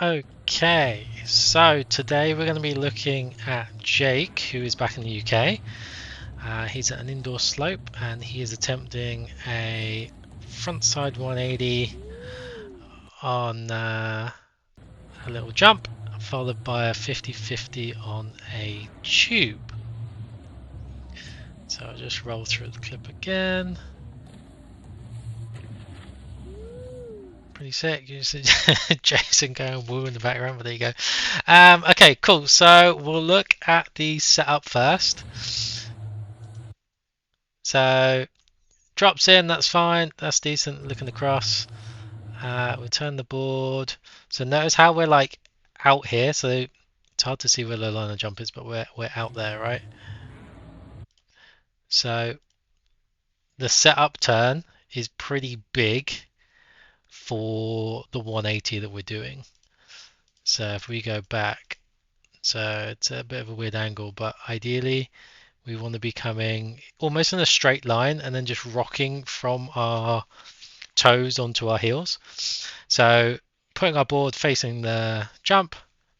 Okay, so today we're going to be looking at Jake, who is back in the UK. He's at an indoor slope and he is attempting a frontside 180 on a little jump, followed by a 50-50 on a tube. So I'll just roll through the clip again. Pretty sick. You see Jason going woo in the background, but there you go. Okay, cool. So we'll look at the setup first. So drops in, that's fine. That's decent looking across. We turn the board. So notice how we're like out here. So it's hard to see where the line of jump is, but we're out there, right? So the setup turn is pretty big for the 180 that we're doing. So if we go back, so it's a bit of a weird angle, but ideally we want to be coming almost in a straight line and then just rocking from our toes onto our heels. So putting our board facing the jump,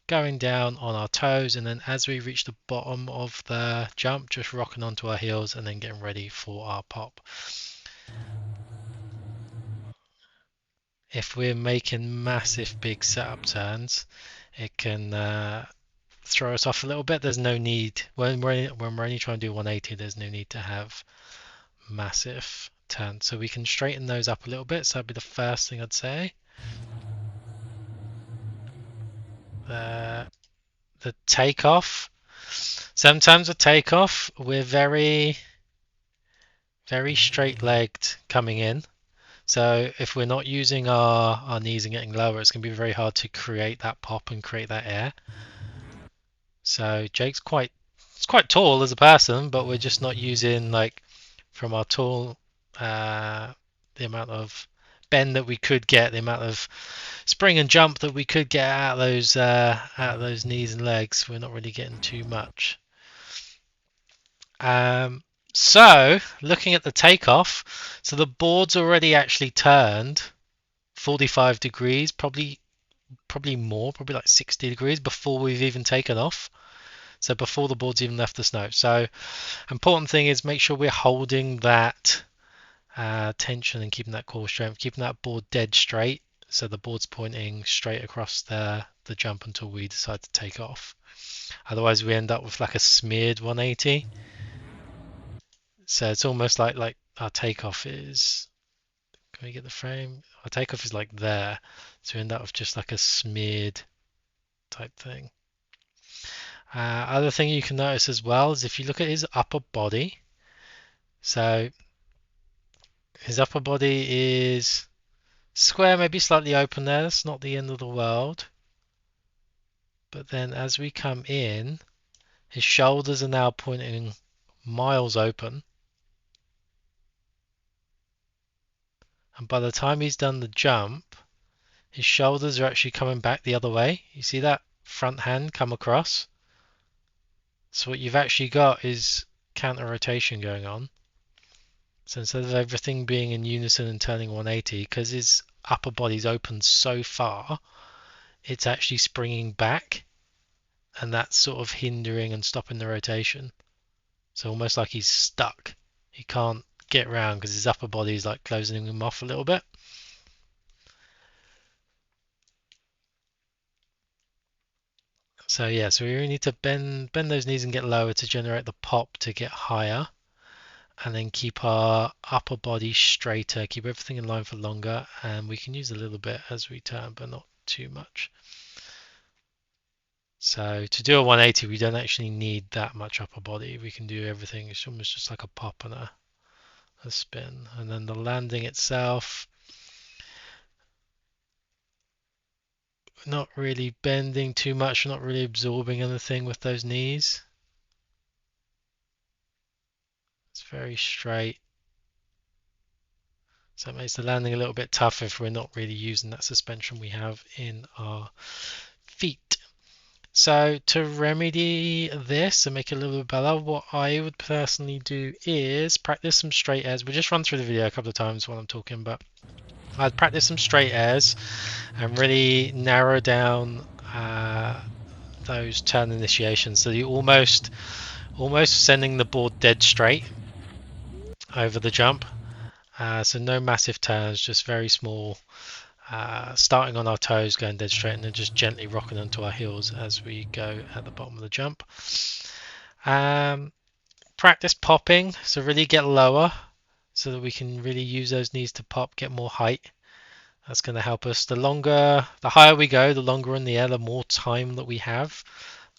going down on our toes, and then as we reach the bottom of the jump, just rocking onto our heels and then getting ready for our pop. If we're making massive big setup turns, it can throw us off a little bit. There's no need when we're only trying to do 180. There's no need to have massive turns, so we can straighten those up a little bit. So that'd be the first thing I'd say. The takeoff. Sometimes with takeoff, we're very straight-legged coming in. So if we're not using our knees and getting lower, it's going to be very hard to create that pop and create that air. So Jake's quite tall as a person, but we're just not using like from our tall the amount of bend that we could get, the amount of spring and jump that we could get out of those knees and legs. We're not really getting too much. So looking at the takeoff, so the board's already actually turned 45 degrees, probably more, probably like 60 degrees before we've even taken off. So before the board's even left the snow. So important thing is make sure we're holding that tension and keeping that core strength, keeping that board dead straight. So the board's pointing straight across the jump until we decide to take off. Otherwise we end up with like a smeared 180. So it's almost like our takeoff is, can we get the frame? Our takeoff is like there. So we end up with just like a smeared type thing. Other thing you can notice as well is if you look at his upper body. So his upper body is square, maybe slightly open there. That's not the end of the world. But then as we come in, his shoulders are now pointing miles open. And by the time he's done the jump, his shoulders are actually coming back the other way. You see that front hand come across? So what you've actually got is counter rotation going on. So instead of everything being in unison and turning 180, because his upper body's open so far, it's actually springing back, and that's sort of hindering and stopping the rotation. So almost like he's stuck. He can't get around because his upper body is like closing him off a little bit. So yeah, so we really need to bend those knees and get lower to generate the pop to get higher, and then keep our upper body straighter, keep everything in line for longer, and we can use a little bit as we turn, but not too much. So to do a 180, we don't actually need that much upper body. We can do everything. It's almost just like a pop and a spin. And then the landing itself, not really bending too much, not really absorbing anything with those knees. It's very straight. So it makes the landing a little bit tougher if we're not really using that suspension we have in our feet. So to remedy this and make it a little bit better, what I would personally do is practice some straight airs. We'll just run through the video a couple of times while I'm talking, but I'd practice some straight airs and really narrow down those turn initiations. So you almost sending the board dead straight over the jump. So no massive turns, just very small. Starting on our toes, going dead straight, and then just gently rocking onto our heels as we go at the bottom of the jump. Practice popping, so really get lower so that we can really use those knees to pop, get more height. That's going to help us. The higher we go, the longer in the air, the more time that we have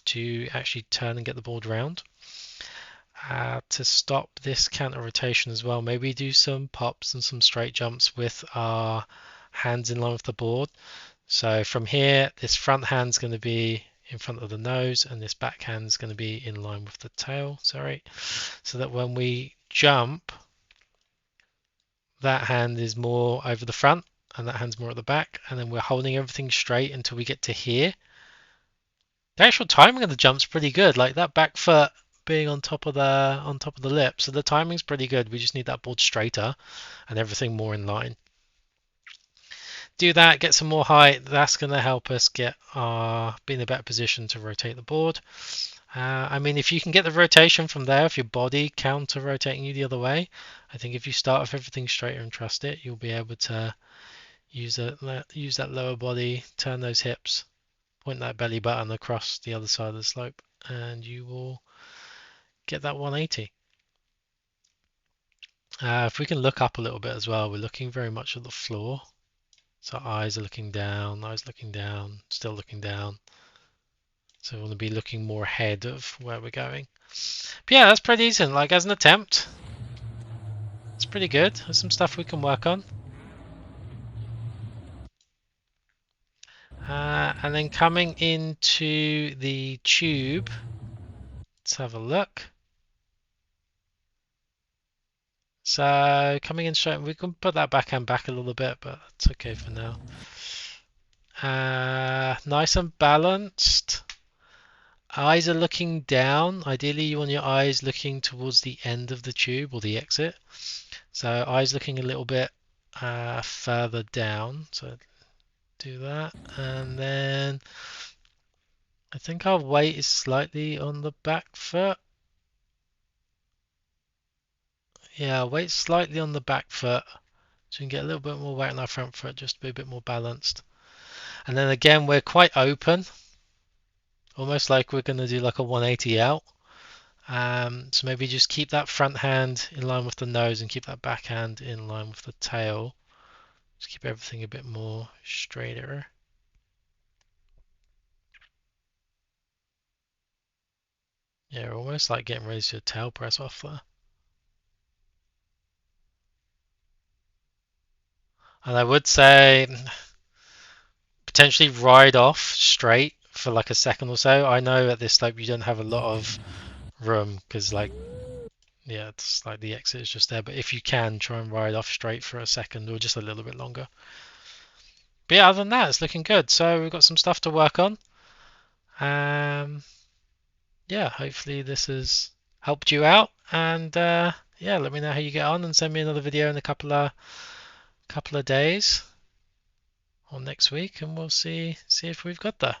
to actually turn and get the board round. To stop this counter rotation as well, maybe do some pops and some straight jumps with our hands in line with the board. So from here, this front hand's going to be in front of the nose and this back hand's going to be in line with the tail, so that when we jump, that hand is more over the front and that hand's more at the back, and then we're holding everything straight until we get to here. The actual timing of the jump's pretty good, like that back foot being on top of the lip, so the timing's pretty good. We just need that board straighter and everything more in line. Do that, get some more height. That's going to help us be in a better position to rotate the board. I mean, if you can get the rotation from there, if your body counter rotating you the other way, I think if you start with everything straighter and trust it, you'll be able to use that lower body, turn those hips, point that belly button across the other side of the slope, and you will get that 180. If we can look up a little bit as well, we're looking very much at the floor. So eyes are looking down, still looking down. So we want to be looking more ahead of where we're going. But yeah, that's pretty decent. Like as an attempt, it's pretty good. There's some stuff we can work on. And then coming into the tube, let's have a look. So coming in straight, we can put that backhand back a little bit, but it's okay for now. Nice and balanced. Eyes are looking down. Ideally, you want your eyes looking towards the end of the tube or the exit. So eyes looking a little bit further down. So do that, and then I think our weight is slightly on the back foot. Yeah, weight slightly on the back foot, so we can get a little bit more weight on our front foot just to be a bit more balanced. And then again, we're quite open, almost like we're going to do like a 180 out. So maybe just keep that front hand in line with the nose and keep that back hand in line with the tail. Just keep everything a bit more straighter. Yeah, almost like getting ready to tail press off there. And I would say potentially ride off straight for like a second or so. I know at this slope you don't have a lot of room because like yeah, it's like the exit is just there. But if you can, try and ride off straight for a second or just a little bit longer. But yeah, other than that, it's looking good. So we've got some stuff to work on. Yeah, hopefully this has helped you out. And yeah, let me know how you get on and send me another video in a couple of days or next week, and we'll see if we've got there.